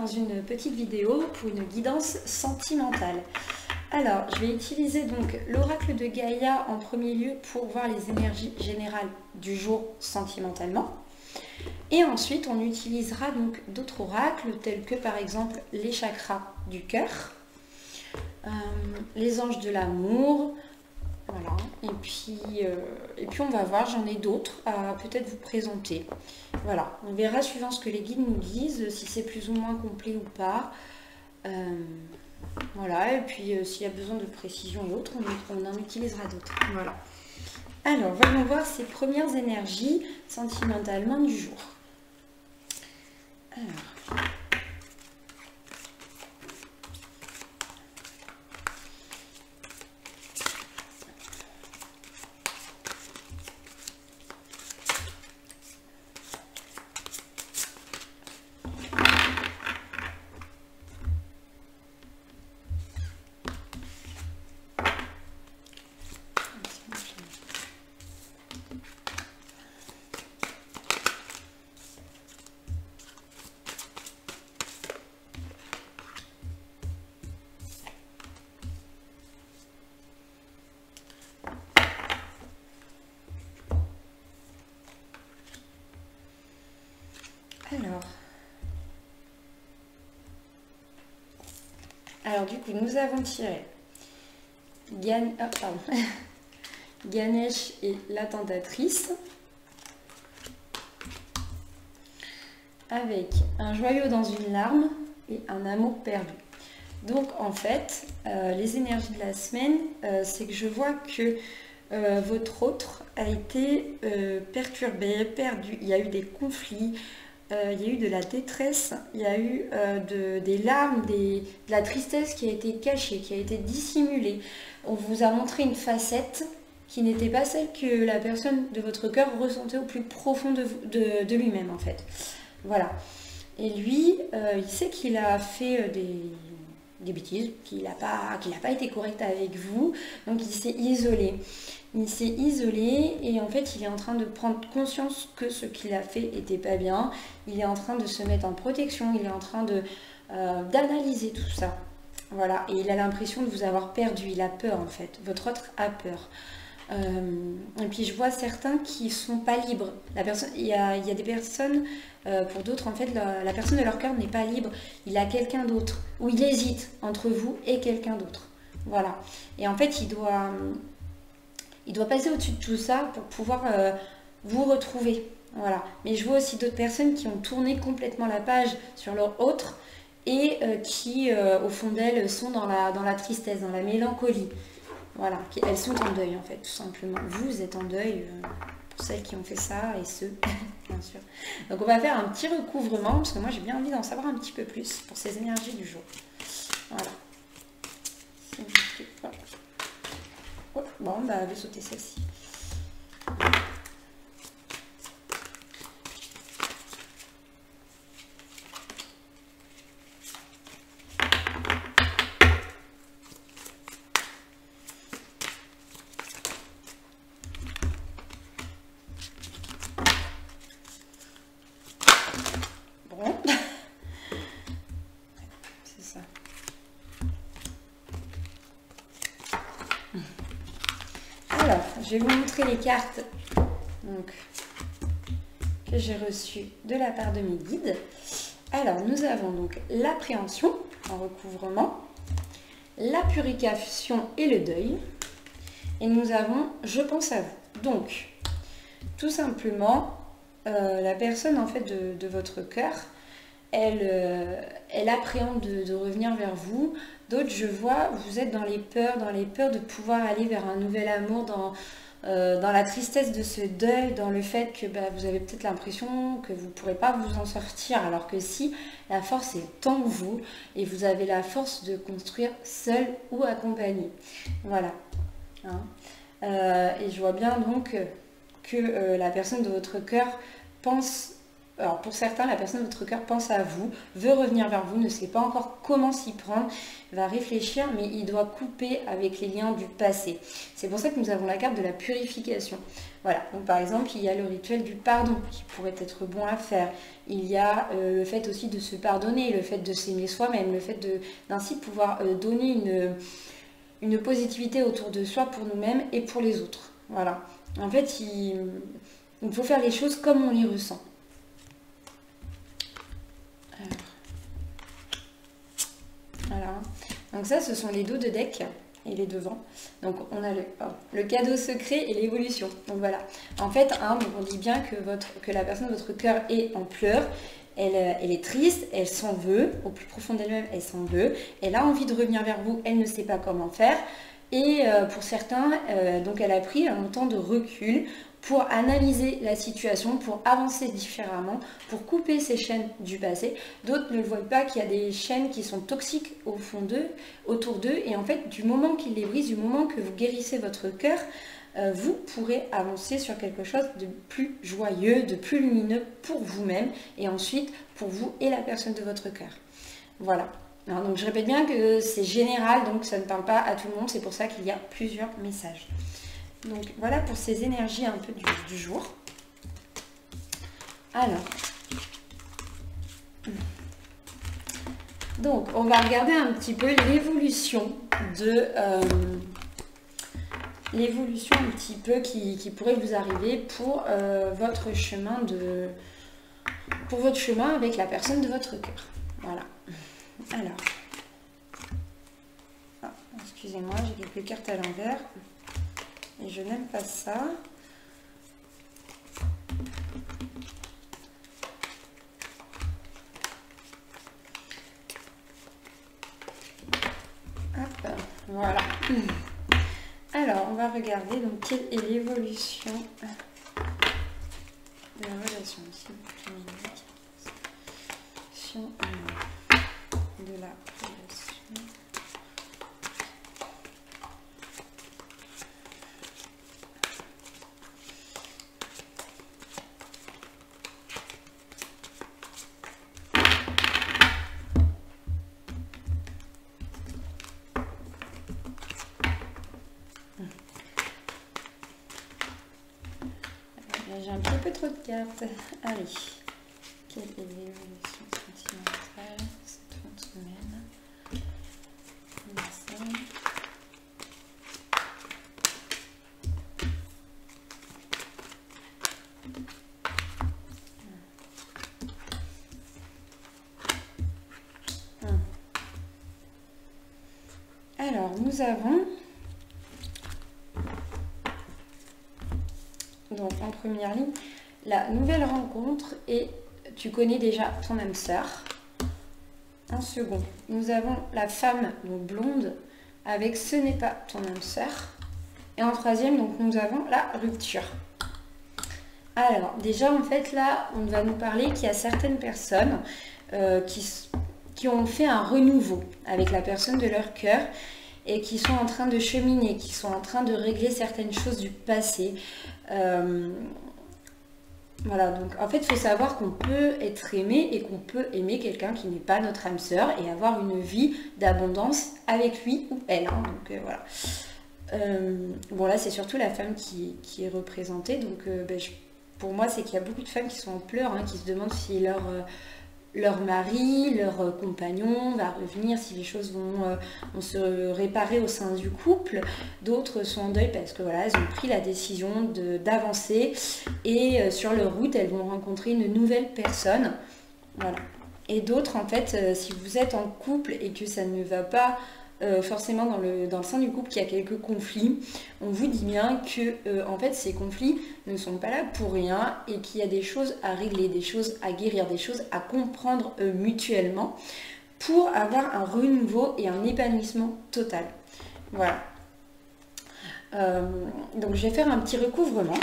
dans une petite vidéo pour une guidance sentimentale. Alors, je vais utiliser donc l'oracle de Gaïa en premier lieu pour voir les énergies générales du jour sentimentalement. Et ensuite, on utilisera donc d'autres oracles tels que par exemple les chakras du cœur, les anges de l'amour, voilà. Et puis on va voir, j'en ai d'autres à peut-être vous présenter. Voilà, on verra suivant ce que les guides nous disent, si c'est plus ou moins complet ou pas. Voilà, et puis s'il y a besoin de précision et autres, on en utilisera d'autres. Voilà. Alors, voyons voir ces premières énergies sentimentalement du jour. Alors. Alors du coup, nous avons tiré Ganesh et la tentatrice, avec un joyau dans une larme et un amour perdu. Donc en fait, les énergies de la semaine, c'est que je vois que votre autre a été perturbé, perdu. Il y a eu des conflits. Il y a eu de la détresse, il y a eu des larmes, de la tristesse qui a été cachée, qui a été dissimulée. On vous a montré une facette qui n'était pas celle que la personne de votre cœur ressentait au plus profond de lui-même en fait. Voilà. Et lui, il sait qu'il a fait des bêtises, qu'il n'a pas été correct avec vous, donc il s'est isolé. Il s'est isolé et en fait il est en train de prendre conscience que ce qu'il a fait n'était pas bien. Il est en train de se mettre en protection, il est en train d'analyser tout ça. Voilà, et il a l'impression de vous avoir perdu, il a peur en fait, votre autre a peur. Et puis je vois certains qui ne sont pas libres. Il y a des personnes, pour d'autres en fait, la personne de leur cœur n'est pas libre. Il a quelqu'un d'autre, ou il hésite entre vous et quelqu'un d'autre. Voilà, et en fait il doit passer au-dessus de tout ça pour pouvoir vous retrouver. Voilà. Mais je vois aussi d'autres personnes qui ont tourné complètement la page sur leur autre et qui, au fond d'elles, sont dans la tristesse, dans la mélancolie. Voilà. Elles sont en deuil, en fait, tout simplement. Vous êtes en deuil, pour celles qui ont fait ça et ceux, bien sûr. Donc, on va faire un petit recouvrement, parce que moi, j'ai bien envie d'en savoir un petit peu plus pour ces énergies du jour. Voilà. Bon, bah, je vais sauter celle-ci. Bon. C'est ça. Alors, je vais vous montrer les cartes donc, que j'ai reçues de la part de mes guides. Alors, nous avons donc l'appréhension en recouvrement, la purification et le deuil. Et nous avons je pense à vous. Donc, tout simplement, la personne en fait de votre cœur, elle appréhende de revenir vers vous. D'autres, je vois, vous êtes dans les peurs de pouvoir aller vers un nouvel amour, dans la tristesse de ce deuil, dans le fait que vous avez peut-être l'impression que vous ne pourrez pas vous en sortir, alors que si, la force est en vous et vous avez la force de construire seul ou accompagné. Voilà. Hein. Et je vois bien donc que la personne de votre cœur pense alors pour certains, la personne de votre cœur pense à vous, veut revenir vers vous, ne sait pas encore comment s'y prendre, va réfléchir, mais il doit couper avec les liens du passé. C'est pour ça que nous avons la carte de la purification. Voilà, donc par exemple, il y a le rituel du pardon qui pourrait être bon à faire. Il y a le fait aussi de se pardonner, le fait de s'aimer soi-même, le fait d'ainsi pouvoir donner une positivité autour de soi pour nous-mêmes et pour les autres. Voilà. En fait, il faut faire les choses comme on les ressent. Alors, voilà. Donc ça, ce sont les dos de deck et les devants. Donc on a le cadeau secret et l'évolution. Donc voilà. En fait, donc on dit bien que la personne de votre cœur est en pleurs. Elle est triste, elle s'en veut, au plus profond d'elle-même, elle s'en veut. Elle a envie de revenir vers vous, elle ne sait pas comment faire. Et pour certains, donc elle a pris un temps de recul pour analyser la situation, pour avancer différemment, pour couper ces chaînes du passé. D'autres ne le voient pas qu'il y a des chaînes qui sont toxiques au fond d'eux, autour d'eux. Et en fait, du moment qu'ils les brisent, du moment que vous guérissez votre cœur, vous pourrez avancer sur quelque chose de plus joyeux, de plus lumineux pour vous-même et ensuite pour vous et la personne de votre cœur. Voilà. Alors, donc je répète bien que c'est général, donc ça ne parle pas à tout le monde, c'est pour ça qu'il y a plusieurs messages. Donc voilà pour ces énergies un peu du jour. Alors, donc on va regarder un petit peu l'évolution l'évolution un petit peu qui pourrait vous arriver pour votre chemin avec la personne de votre cœur. Voilà. Alors, excusez-moi, j'ai quelques cartes à l'envers et je n'aime pas ça. Hop, voilà. Alors, on va regarder donc quelle est l'évolution de la relation de la relation. J'ai un petit peu trop de cartes. Allez. Quelle est l'évolution sentimentale cette fin de semaine? Alors, nous avons donc en première ligne la nouvelle rencontre et tu connais déjà ton âme sœur. En second, nous avons la femme donc blonde avec ce n'est pas ton âme sœur. Et en troisième, donc nous avons la rupture. Alors déjà en fait là, on va nous parler qu'il y a certaines personnes qui ont fait un renouveau avec la personne de leur cœur et qui sont en train de cheminer, qui sont en train de régler certaines choses du passé. Voilà, donc en fait, il faut savoir qu'on peut être aimé et qu'on peut aimer quelqu'un qui n'est pas notre âme sœur et avoir une vie d'abondance avec lui ou elle. Hein, donc voilà. Bon là, c'est surtout la femme qui est représentée. Donc pour moi, c'est qu'il y a beaucoup de femmes qui sont en pleurs, hein, qui se demandent si leur mari, leur compagnon va revenir, si les choses vont se réparer au sein du couple. D'autres sont en deuil parce que voilà, elles ont pris la décision d'avancer et sur leur route, elles vont rencontrer une nouvelle personne. Voilà. Et d'autres, en fait, si vous êtes en couple et que ça ne va pas forcément dans le sein du couple, qu'il y a quelques conflits, on vous dit bien que en fait ces conflits ne sont pas là pour rien et qu'il y a des choses à régler, des choses à guérir, des choses à comprendre mutuellement pour avoir un renouveau et un épanouissement total. Voilà. Donc je vais faire un petit recouvrement.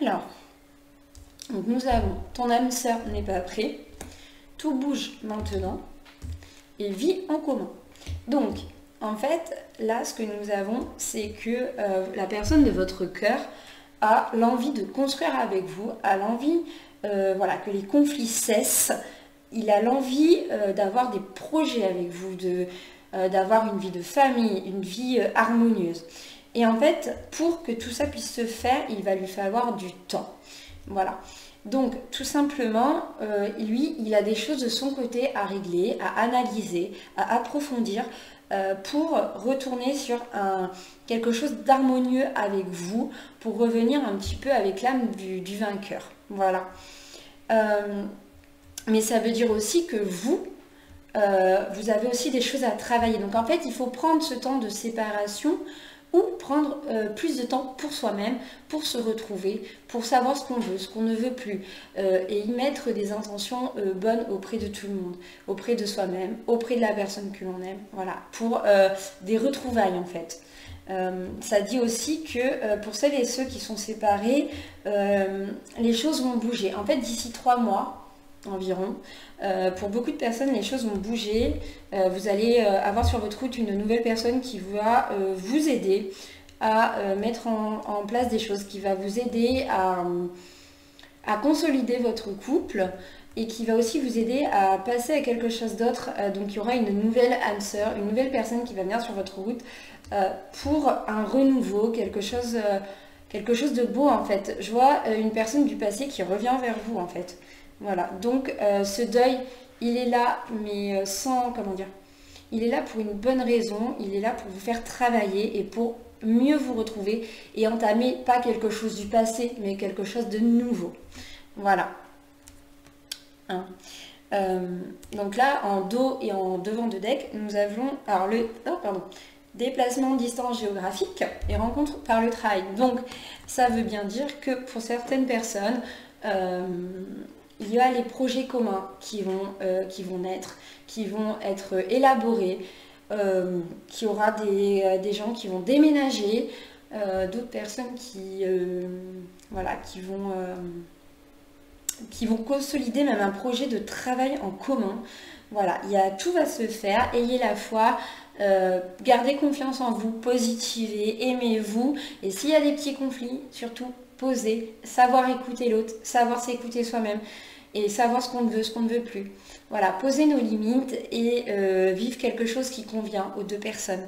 Alors, donc nous avons ton âme sœur n'est pas prêt, tout bouge maintenant et vit en commun. Donc, en fait, là, ce que nous avons, c'est que la personne de votre cœur a l'envie de construire avec vous, a l'envie voilà, que les conflits cessent. Il a l'envie d'avoir des projets avec vous, d'avoir une vie de famille, une vie harmonieuse. Et en fait, pour que tout ça puisse se faire, il va lui falloir du temps. Voilà. Donc, tout simplement, lui, il a des choses de son côté à régler, à analyser, à approfondir pour retourner sur quelque chose d'harmonieux avec vous, pour revenir un petit peu avec l'âme du vainqueur. Voilà. Mais ça veut dire aussi que vous avez aussi des choses à travailler. Donc, en fait, il faut prendre ce temps de séparation ou prendre plus de temps pour soi-même, pour se retrouver, pour savoir ce qu'on veut, ce qu'on ne veut plus, et y mettre des intentions bonnes auprès de tout le monde, auprès de soi-même, auprès de la personne que l'on aime, voilà, pour des retrouvailles en fait. Ça dit aussi que pour celles et ceux qui sont séparés, les choses vont bouger. En fait, d'ici 3 mois, environ. Pour beaucoup de personnes, les choses vont bouger. Vous allez avoir sur votre route une nouvelle personne qui va vous aider à mettre en place des choses, qui va vous aider à consolider votre couple et qui va aussi vous aider à passer à quelque chose d'autre. Donc il y aura une nouvelle âme sœur, une nouvelle personne qui va venir sur votre route pour un renouveau, quelque chose de beau en fait. Je vois une personne du passé qui revient vers vous en fait. Voilà, donc ce deuil, il est là, mais sans, comment dire, il est là pour une bonne raison, il est là pour vous faire travailler et pour mieux vous retrouver et entamer pas quelque chose du passé, mais quelque chose de nouveau. Voilà. Hein. Donc là, en dos et en devant de deck, nous avons, alors déplacement, distance géographique et rencontre par le travail. Donc, ça veut bien dire que pour certaines personnes, il y a les projets communs qui vont naître, qui vont être élaborés, qu'il y aura des gens qui vont déménager, d'autres personnes qui vont consolider même un projet de travail en commun. Voilà, tout va se faire, ayez la foi, gardez confiance en vous, positivez, aimez-vous, et s'il y a des petits conflits, surtout posez, savoir écouter l'autre, savoir s'écouter soi-même, et savoir ce qu'on veut, ce qu'on ne veut plus. Voilà, poser nos limites et vivre quelque chose qui convient aux deux personnes.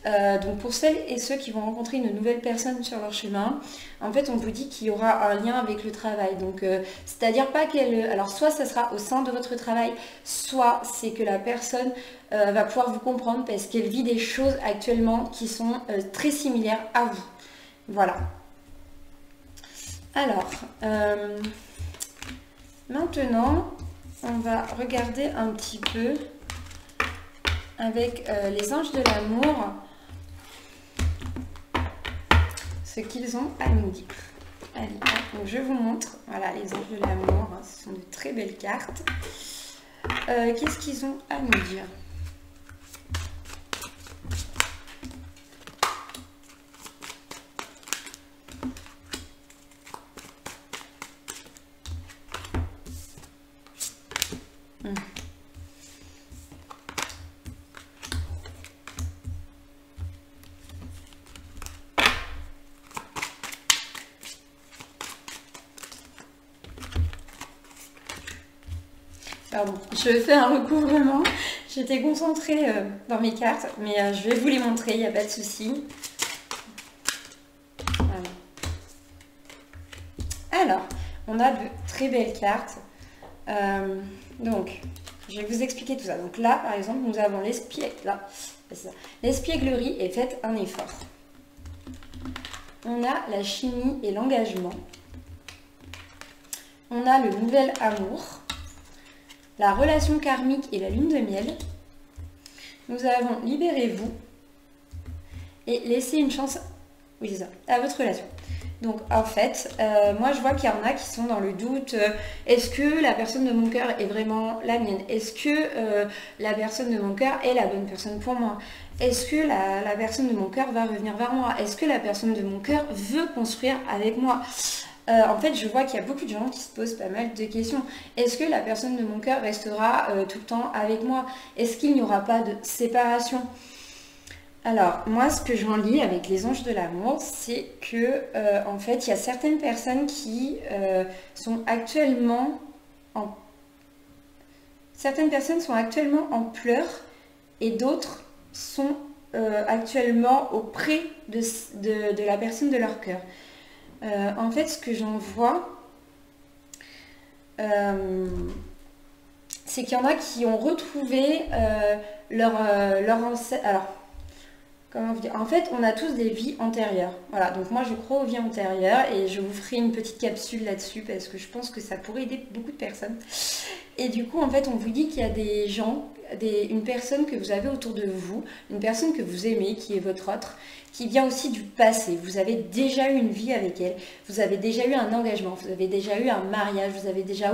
Donc pour celles et ceux qui vont rencontrer une nouvelle personne sur leur chemin, en fait on vous dit qu'il y aura un lien avec le travail. Donc c'est-à-dire pas qu'elle... Alors soit ça sera au sein de votre travail, soit c'est que la personne va pouvoir vous comprendre parce qu'elle vit des choses actuellement qui sont très similaires à vous. Voilà. Alors... maintenant, on va regarder un petit peu avec les anges de l'amour ce qu'ils ont à nous dire. Allez, donc je vous montre, voilà les anges de l'amour, hein, ce sont de très belles cartes. Qu'est-ce qu'ils ont à nous dire ? Pardon, je fais un recouvrement. J'étais concentrée dans mes cartes, mais je vais vous les montrer, il n'y a pas de souci. Voilà. Alors, on a de très belles cartes. Donc, je vais vous expliquer tout ça. Donc là, par exemple, nous avons l'espièglerie et faites un effort. On a la chimie et l'engagement. On a le nouvel amour. La relation karmique et la lune de miel. Nous avons libérez-vous et laissez une chance, oui c'est ça, à votre relation. Donc en fait, moi je vois qu'il y en a qui sont dans le doute. Est-ce que la personne de mon cœur est vraiment la mienne? Est-ce que la personne de mon cœur est la bonne personne pour moi? Est-ce que la personne de mon cœur va revenir vers moi? Est-ce que la personne de mon cœur veut construire avec moi? en fait, je vois qu'il y a beaucoup de gens qui se posent pas mal de questions. Est-ce que la personne de mon cœur restera tout le temps avec moi? Est-ce qu'il n'y aura pas de séparation? Alors, moi, ce que j'en lis avec les anges de l'amour, c'est que, en fait, il y a certaines personnes qui sont actuellement en... Certaines personnes sont actuellement en pleurs et d'autres sont actuellement auprès de la personne de leur cœur. En fait, ce que j'en vois, c'est qu'il y en a qui ont retrouvé leur ancêtre. Alors, comment vous dire? En fait, on a tous des vies antérieures. Voilà, donc moi je crois aux vies antérieures et je vous ferai une petite capsule là-dessus parce que je pense que ça pourrait aider beaucoup de personnes. Et du coup, en fait, on vous dit qu'il y a des gens, une personne que vous avez autour de vous, une personne que vous aimez, qui est votre autre, qui vient aussi du passé. Vous avez déjà eu une vie avec elle, vous avez déjà eu un engagement, vous avez déjà eu un mariage, vous avez déjà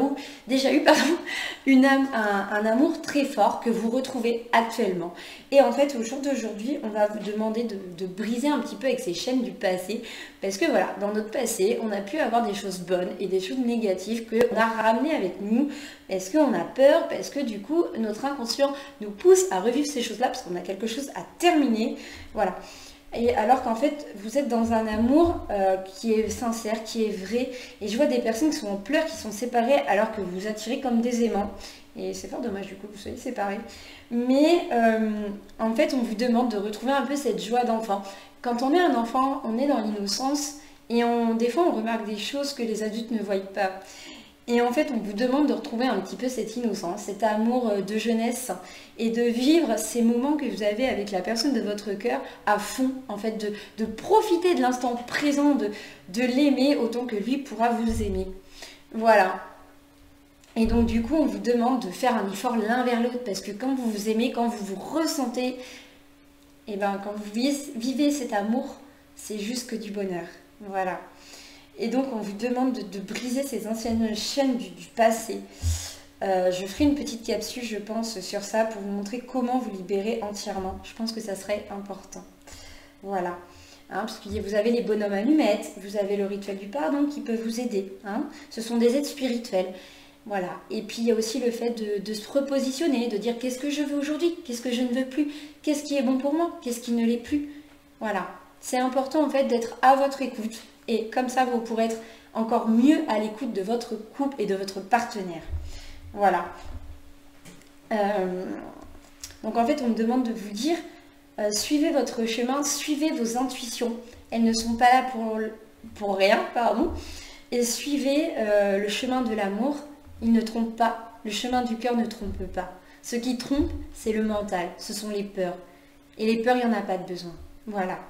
eu un amour très fort que vous retrouvez actuellement. Et en fait, au jour d'aujourd'hui, on va vous demander de briser un petit peu avec ces chaînes du passé, parce que voilà, dans notre passé, on a pu avoir des choses bonnes et des choses négatives qu'on a ramenées avec nous. Est-ce qu'on a peur? Parce que du coup, notre inconscient nous pousse à revivre ces choses-là parce qu'on a quelque chose à terminer. Voilà. Et alors qu'en fait, vous êtes dans un amour qui est sincère, qui est vrai. Et je vois des personnes qui sont en pleurs, qui sont séparées alors que vous vous attirez comme des aimants. Et c'est fort dommage du coup que vous soyez séparés. Mais en fait, on vous demande de retrouver un peu cette joie d'enfant. Quand on est un enfant, on est dans l'innocence. Et des fois, on remarque des choses que les adultes ne voient pas. Et en fait, on vous demande de retrouver un petit peu cette innocence, cet amour de jeunesse et de vivre ces moments que vous avez avec la personne de votre cœur à fond, en fait, de profiter de l'instant présent, de l'aimer autant que lui pourra vous aimer. Voilà. Et donc, du coup, on vous demande de faire un effort l'un vers l'autre parce que quand vous vous aimez, quand vous vous ressentez, et ben, quand vous vivez cet amour, c'est juste que du bonheur. Voilà. Et donc, on vous demande de briser ces anciennes chaînes du passé. Je ferai une petite capsule, je pense, sur ça pour vous montrer comment vous libérer entièrement. Je pense que ça serait important. Voilà. Hein, parce que vous avez les bonhommes allumettes, vous avez le rituel du pardon qui peut vous aider. Hein. Ce sont des aides spirituelles. Voilà. Et puis, il y a aussi le fait de se repositionner, de dire qu'est-ce que je veux aujourd'hui, qu'est-ce que je ne veux plus, qu'est-ce qui est bon pour moi, qu'est-ce qui ne l'est plus. Voilà. C'est important, en fait, d'être à votre écoute. Et comme ça, vous pourrez être encore mieux à l'écoute de votre couple et de votre partenaire. Voilà. Donc en fait, on me demande de vous dire, suivez votre chemin, suivez vos intuitions. Elles ne sont pas là pour rien, pardon. Et suivez le chemin de l'amour. Il ne trompe pas. Le chemin du cœur ne trompe pas. Ce qui trompe, c'est le mental. Ce sont les peurs. Et les peurs, il n'y en a pas de besoin. Voilà.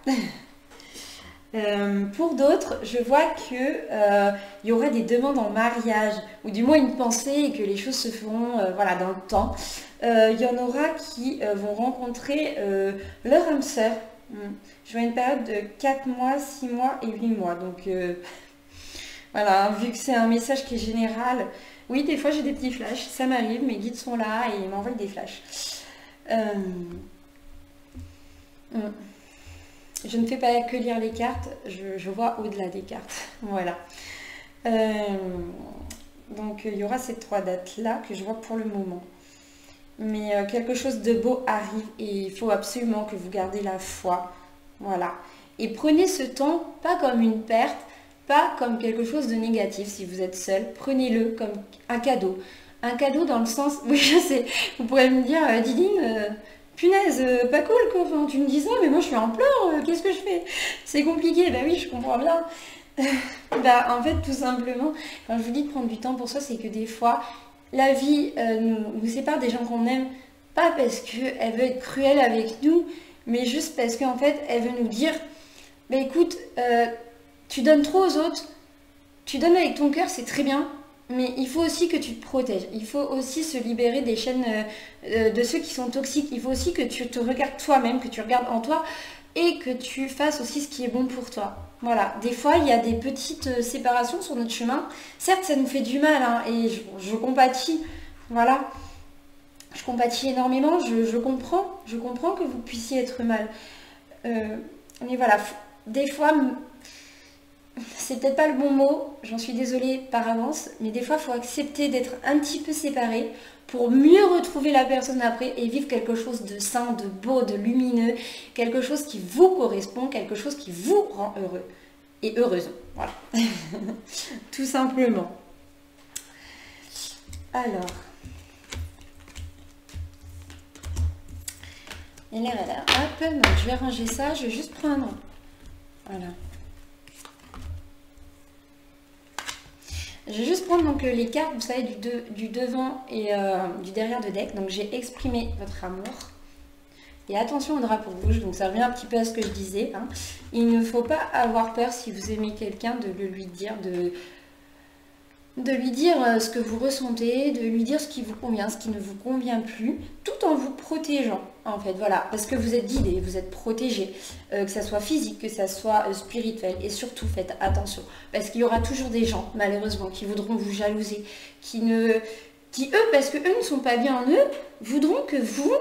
Pour d'autres, je vois que il y aura des demandes en mariage, ou du moins une pensée et que les choses se feront voilà, dans le temps. Il y en aura qui vont rencontrer leur âme sœur. Je vois une période de 4 mois, 6 mois et 8 mois. Donc voilà, vu que c'est un message qui est général, oui, des fois j'ai des petits flashs, ça m'arrive, mes guides sont là et ils m'envoient des flashs. Je ne fais pas que lire les cartes, je vois au-delà des cartes. Voilà. Donc il y aura ces 3 dates-là que je vois pour le moment. Mais quelque chose de beau arrive et il faut absolument que vous gardez la foi. Voilà. Et prenez ce temps, pas comme une perte, pas comme quelque chose de négatif si vous êtes seul. Prenez-le comme un cadeau. Un cadeau dans le sens... Oui, je sais, vous pourrez me dire, Didine... Punaise, pas cool quoi, enfin, tu me dis ça, mais moi je suis en pleurs, qu'est-ce que je fais? C'est compliqué, bah oui, je comprends bien. Bah en fait, tout simplement, quand je vous dis de prendre du temps pour ça, c'est que des fois, la vie nous sépare des gens qu'on aime, pas parce qu'elle veut être cruelle avec nous, mais juste parce qu'en fait, elle veut nous dire, bah écoute, tu donnes trop aux autres, tu donnes avec ton cœur, c'est très bien, mais il faut aussi que tu te protèges. Il faut aussi se libérer des chaînes de ceux qui sont toxiques. Il faut aussi que tu te regardes toi-même, que tu regardes en toi et que tu fasses aussi ce qui est bon pour toi. Voilà. Des fois, il y a des petites séparations sur notre chemin. Certes, ça nous fait du mal hein, et je compatis. Voilà. Je compatis énormément. Je comprends que vous puissiez être mal. Mais voilà. Des fois... c'est peut-être pas le bon mot, j'en suis désolée par avance, mais des fois il faut accepter d'être un petit peu séparé pour mieux retrouver la personne après et vivre quelque chose de sain, de beau, de lumineux, quelque chose qui vous correspond, quelque chose qui vous rend heureux et heureuse. Voilà, tout simplement. Alors, et là, hop, donc je vais ranger ça, je vais juste prendre, voilà. Je vais juste prendre donc les cartes, vous savez, du devant et du derrière de deck. Donc j'ai exprimé votre amour. Et attention au drapeau rouge, donc ça revient un petit peu à ce que je disais. Hein. Il ne faut pas avoir peur si vous aimez quelqu'un de le lui dire, de lui dire ce que vous ressentez, de lui dire ce qui vous convient, ce qui ne vous convient plus, tout en vous protégeant en fait, voilà, parce que vous êtes guidé, vous êtes protégé, que ça soit physique, que ça soit spirituel, et surtout faites attention, parce qu'il y aura toujours des gens, malheureusement, qui voudront vous jalouser, qui eux, parce que eux ne sont pas bien en eux, voudront que vous,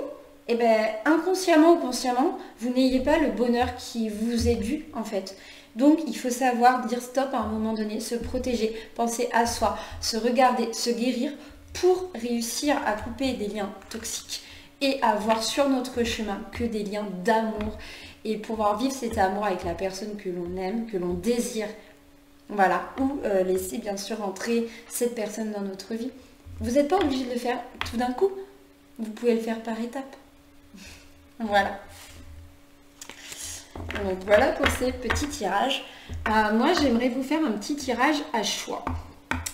eh ben, inconsciemment ou consciemment, vous n'ayez pas le bonheur qui vous est dû en fait. Donc, il faut savoir dire stop à un moment donné, se protéger, penser à soi, se regarder, se guérir pour réussir à couper des liens toxiques et avoir sur notre chemin que des liens d'amour et pouvoir vivre cet amour avec la personne que l'on aime, que l'on désire. Voilà, ou laisser bien sûr entrer cette personne dans notre vie. Vous n'êtes pas obligé de le faire tout d'un coup, vous pouvez le faire par étapes. Voilà. Donc voilà pour ces petits tirages. Moi j'aimerais vous faire un petit tirage à choix.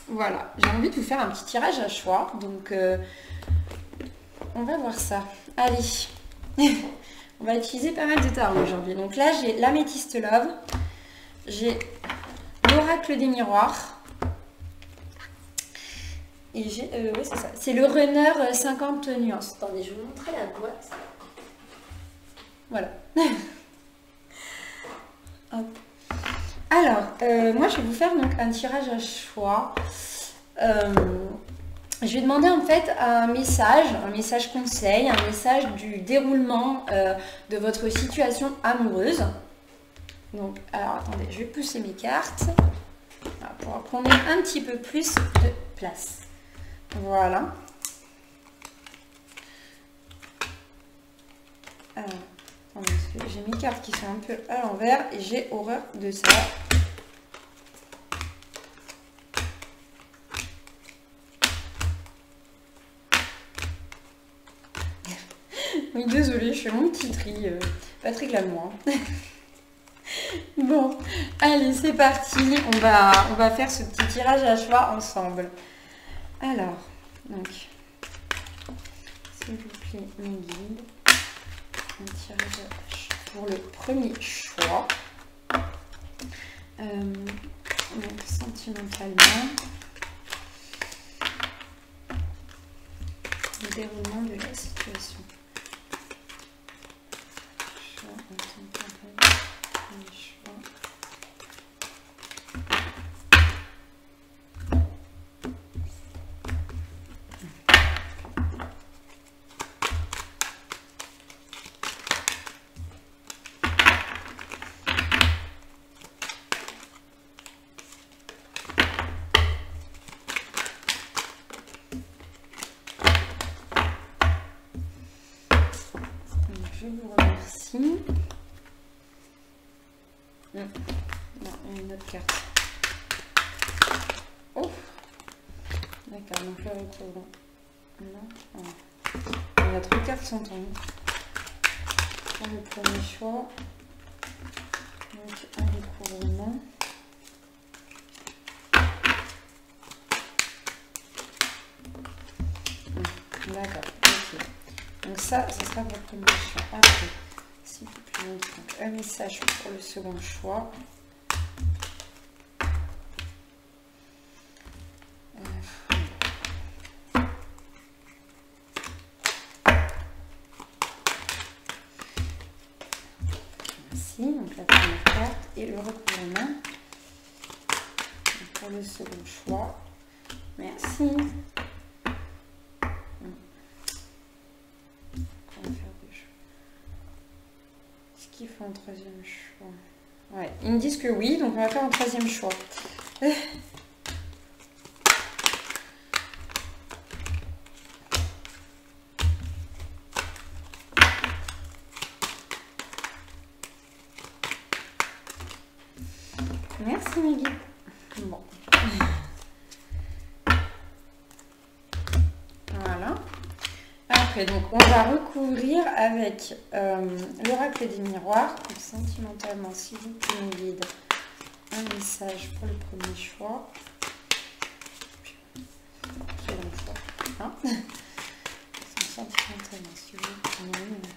Voilà, j'ai envie de vous faire un petit tirage à choix. Donc on va voir ça. Allez, on va utiliser pas mal de tarots aujourd'hui. Donc là j'ai l'Améthyste Love, j'ai l'Oracle des Miroirs. Et j'ai, oui c'est ça, c'est le Runner 50 nuances. Attendez, je vais vous montrer la boîte. Voilà. Hop. Alors, moi je vais vous faire donc un tirage à choix. Je vais demander en fait un message conseil, un message du déroulement de votre situation amoureuse. Donc, alors attendez, je vais pousser mes cartes pour prendre un petit peu plus de place. Voilà. Alors, attendez, parce que j'ai mes cartes qui sont un peu à l'envers et j'ai horreur de ça. Oui, désolée, je fais mon petit tri, pas très glamour. Bon, allez, c'est parti. On va faire ce petit tirage à choix ensemble. Alors, donc, s'il vous plaît, mes guides. Un tirage à choix pour le premier choix. Donc, sentimentalement. Le déroulement de la situation. Je vous remercie. Non, une autre carte. Oh, d'accord, donc le recouvrement. Non, il y a 3 cartes sont tombées. Pour le premier choix. Donc un recouvrement. D'accord, ok. Donc ça sera votre premier choix. Après, s'il vous plaît, donc un message pour le second choix. Merci, donc la première carte et le recouvrement. Pour le second choix. Merci. Qu'il faut un troisième choix. Ouais, ils me disent que oui, donc on va faire un troisième choix. Merci Maggie. Bon. Voilà. Après, donc on va recouvrir avec l'oracle des miroirs. Donc, sentimentalement, s'il vous plaît, mon guide, un message pour le premier choix. Second choix. Hein, sentimentalement, s'il vous plaît.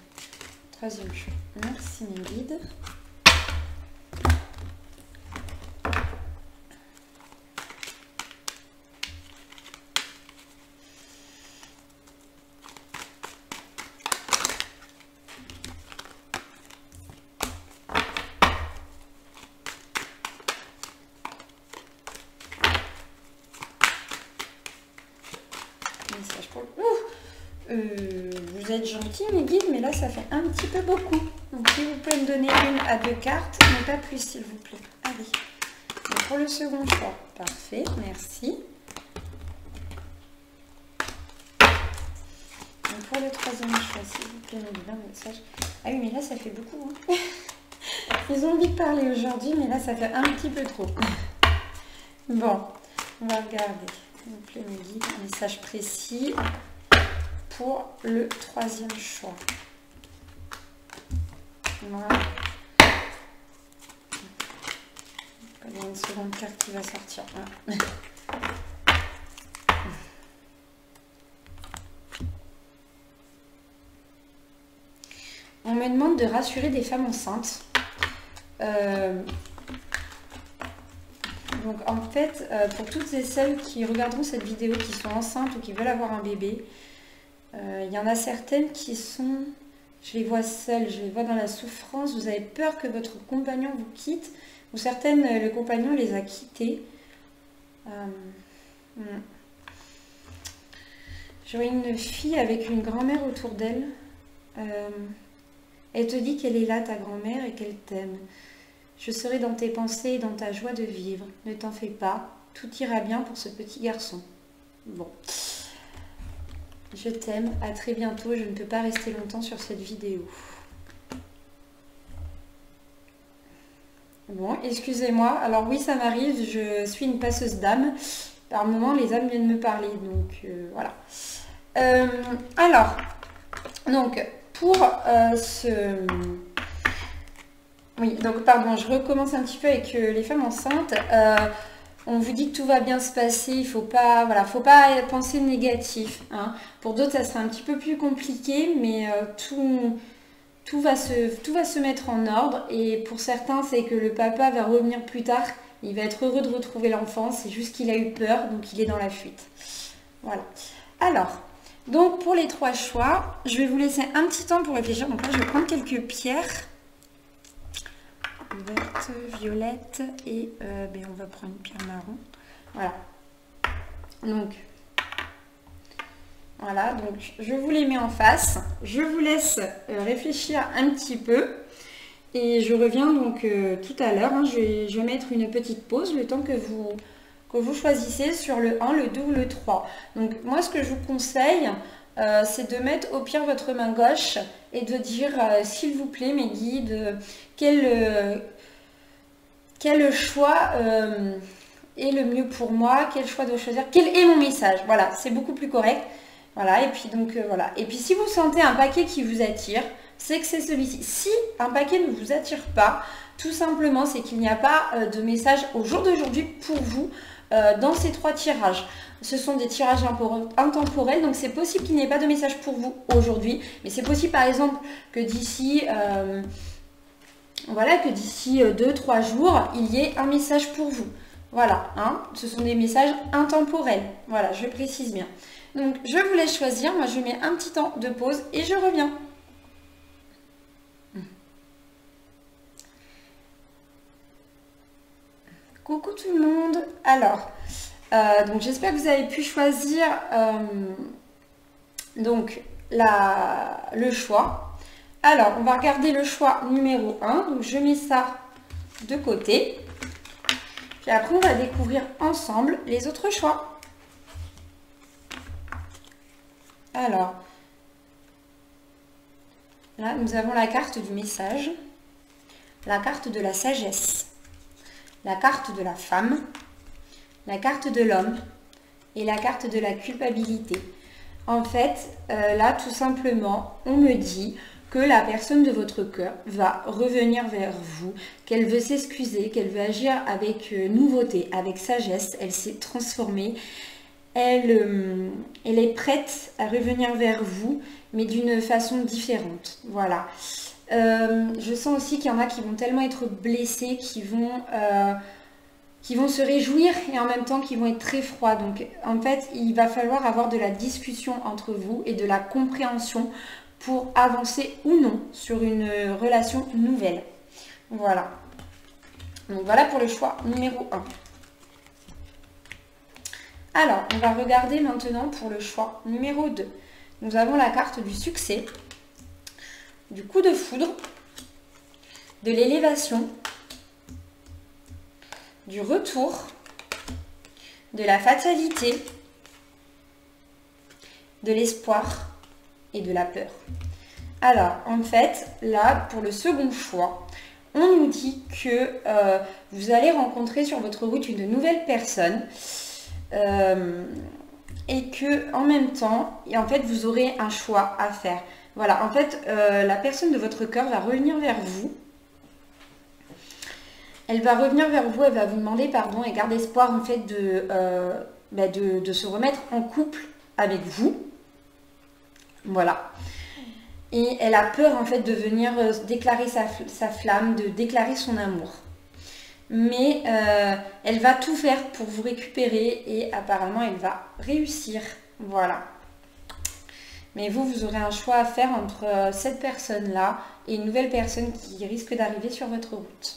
Troisième choix. Merci, mon guide. Vous êtes gentils mes guides, mais là ça fait un petit peu beaucoup. Donc si vous pouvez me donner une à 2 cartes, mais pas plus s'il vous plaît. Allez. Donc, pour le second choix, parfait, merci. Donc, pour le troisième choix, s'il vous plaît, me donner un message. Ah oui, mais là ça fait beaucoup. Hein. Ils ont envie de parler aujourd'hui, mais là ça fait un petit peu trop. Bon, on va regarder. S'il vous plaît, mes guides, un message précis pour le troisième choix. Voilà. Il y a une seconde carte qui va sortir. Voilà. On me demande de rassurer des femmes enceintes. Donc en fait, pour toutes et celles qui regarderont cette vidéo, qui sont enceintes ou qui veulent avoir un bébé, il y en a certaines qui sont, je les vois seules, je les vois dans la souffrance, vous avez peur que votre compagnon vous quitte, ou certaines, le compagnon les a quittées. Je vois une fille avec une grand-mère autour d'elle. Elle te dit qu'elle est là, ta grand-mère, et qu'elle t'aime. Je serai dans tes pensées et dans ta joie de vivre. Ne t'en fais pas, tout ira bien pour ce petit garçon. Bon. Je t'aime, à très bientôt. Je ne peux pas rester longtemps sur cette vidéo. Bon, excusez-moi. Alors oui, ça m'arrive, je suis une passeuse d'âme. Par moment, les âmes viennent me parler, donc voilà. Alors, donc, pour Oui, donc pardon, je recommence un petit peu avec les femmes enceintes. On vous dit que tout va bien se passer, il faut pas penser négatif. Hein. Pour d'autres, ça sera un petit peu plus compliqué, mais tout va se mettre en ordre. Et pour certains, c'est que le papa va revenir plus tard. Il va être heureux de retrouver l'enfant. C'est juste qu'il a eu peur, donc il est dans la fuite. Voilà. Alors, donc pour les 3 choix, je vais vous laisser un petit temps pour réfléchir. Donc là, je vais prendre quelques pierres. Verte, violette et on va prendre une pierre marron. Voilà. Donc je vous les mets en face. Je vous laisse réfléchir un petit peu. Et je reviens donc tout à l'heure. Hein, je vais mettre une petite pause le temps que vous choisissez sur le 1, le 2 ou le 3. Donc moi ce que je vous conseille, c'est de mettre au pire votre main gauche et de dire s'il vous plaît mes guides, quel choix est le mieux pour moi, quel choix dois-je choisir, quel est mon message. Voilà, c'est beaucoup plus correct. Voilà, et puis donc voilà. Et puis si vous sentez un paquet qui vous attire, c'est que c'est celui-ci. Si un paquet ne vous attire pas, tout simplement c'est qu'il n'y a pas de message au jour d'aujourd'hui pour vous dans ces 3 tirages. Ce sont des tirages intemporels, donc c'est possible qu'il n'y ait pas de message pour vous aujourd'hui, mais c'est possible par exemple que d'ici 2-3 jours, il y ait un message pour vous. Voilà, hein, ce sont des messages intemporels. Voilà, je précise bien. Donc je vous laisse choisir, moi je mets un petit temps de pause et je reviens. Coucou tout le monde. Alors, donc j'espère que vous avez pu choisir le choix. Alors, on va regarder le choix numéro 1. Donc je mets ça de côté. Puis après, on va découvrir ensemble les autres choix. Alors, là, nous avons la carte du message, la carte de la sagesse, la carte de la femme, la carte de l'homme et la carte de la culpabilité. En fait, là, tout simplement, on me dit que la personne de votre cœur va revenir vers vous, qu'elle veut s'excuser, qu'elle veut agir avec nouveauté, avec sagesse, elle s'est transformée, elle est prête à revenir vers vous, mais d'une façon différente. Voilà. Je sens aussi qu'il y en a qui vont tellement être blessés, qui vont se réjouir et en même temps qui vont être très froids. Donc en fait, il va falloir avoir de la discussion entre vous et de la compréhension pour avancer ou non sur une relation nouvelle. Voilà. Donc voilà pour le choix numéro 1. Alors, on va regarder maintenant pour le choix numéro 2. Nous avons la carte du succès, du coup de foudre, de l'élévation, du retour, de la fatalité, de l'espoir et de la peur. Alors, en fait, là, pour le second choix, on nous dit que vous allez rencontrer sur votre route une nouvelle personne et que en même temps, en fait, vous aurez un choix à faire. Voilà, en fait, la personne de votre cœur va revenir vers vous. Elle va revenir vers vous, elle va vous demander pardon et garde espoir en fait de se remettre en couple avec vous. Voilà. Et elle a peur en fait de venir déclarer sa flamme, de déclarer son amour. Mais elle va tout faire pour vous récupérer et apparemment elle va réussir. Voilà. Mais vous aurez un choix à faire entre cette personne-là et une nouvelle personne qui risque d'arriver sur votre route.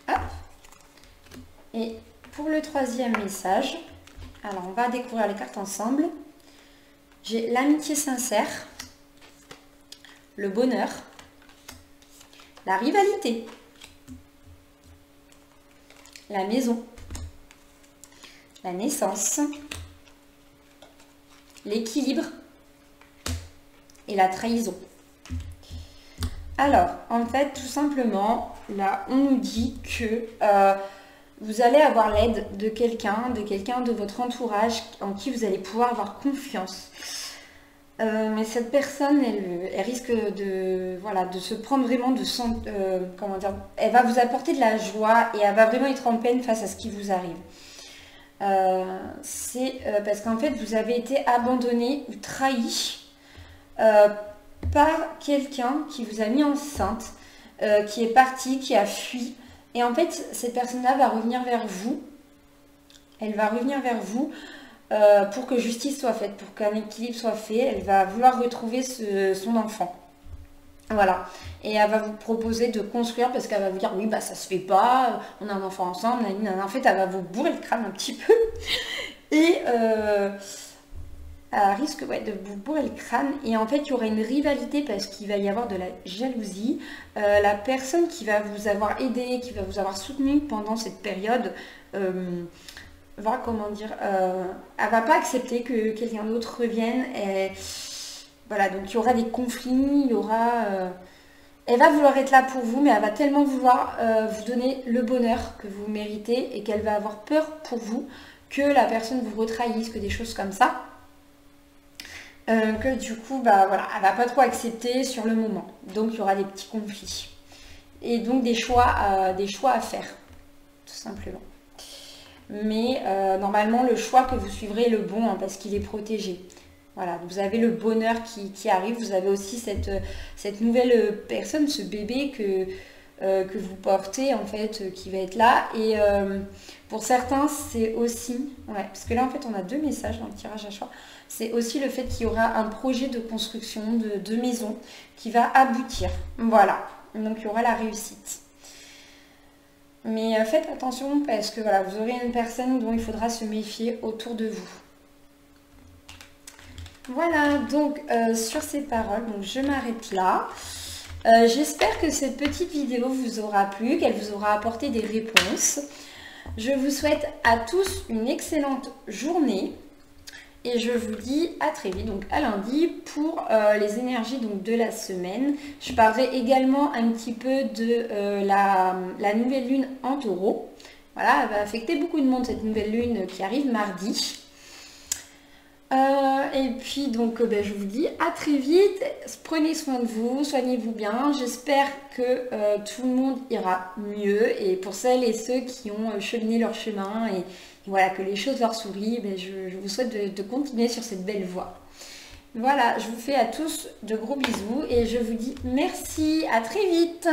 Hop. Et pour le troisième message, alors on va découvrir les cartes ensemble. J'ai l'amitié sincère, le bonheur, la rivalité, la maison, la naissance, l'équilibre et la trahison. Alors, en fait, tout simplement, là, on nous dit que vous allez avoir l'aide de quelqu'un de votre entourage en qui vous allez pouvoir avoir confiance. Mais cette personne, elle risque de se prendre vraiment comment dire, elle va vous apporter de la joie et elle va vraiment être en peine face à ce qui vous arrive. C'est parce qu'en fait, vous avez été abandonné ou trahi par quelqu'un qui vous a mis enceinte, qui est parti, qui a fui. Et en fait, cette personne-là va revenir vers vous. Elle va revenir vers vous pour que justice soit faite, pour qu'un équilibre soit fait. Elle va vouloir retrouver son enfant. Voilà. Et elle va vous proposer de construire parce qu'elle va vous dire oui, bah ça se fait pas, on a un enfant ensemble. En fait, elle va vous bourrer le crâne un petit peu. Et elle risque de vous bourrer le crâne. Et en fait, il y aura une rivalité parce qu'il va y avoir de la jalousie. La personne qui va vous avoir aidé, qui va vous avoir soutenu pendant cette période, va, comment dire, elle va pas accepter que quelqu'un d'autre revienne. Et voilà, donc il y aura des conflits, il y aura... elle va vouloir être là pour vous, mais elle va tellement vouloir vous donner le bonheur que vous méritez et qu'elle va avoir peur pour vous que la personne vous retrahisse, que des choses comme ça. Que du coup, bah voilà, elle va pas trop accepter sur le moment. Donc il y aura des petits conflits. Et donc des choix à faire, tout simplement. Mais normalement, le choix que vous suivrez est le bon, hein, parce qu'il est protégé. Voilà, vous avez le bonheur qui arrive, vous avez aussi cette nouvelle personne, ce bébé que vous portez, en fait, qui va être là. Et pour certains, c'est aussi... Ouais, parce que là, en fait, on a 2 messages dans le tirage à choix. C'est aussi le fait qu'il y aura un projet de construction de maison qui va aboutir. Voilà, donc il y aura la réussite. Mais faites attention parce que voilà, vous aurez une personne dont il faudra se méfier autour de vous. Voilà, donc sur ces paroles, donc je m'arrête là. J'espère que cette petite vidéo vous aura plu, qu'elle vous aura apporté des réponses. Je vous souhaite à tous une excellente journée et je vous dis à très vite, donc à lundi, pour les énergies donc, de la semaine. Je parlerai également un petit peu de la nouvelle lune en taureau. Voilà, elle va affecter beaucoup de monde cette nouvelle lune qui arrive mardi. Et puis donc je vous dis à très vite, prenez soin de vous, soignez-vous bien, j'espère que tout le monde ira mieux et pour celles et ceux qui ont cheminé leur chemin et voilà que les choses leur sourient, je vous souhaite de continuer sur cette belle voie. Voilà, je vous fais à tous de gros bisous et je vous dis merci, à très vite.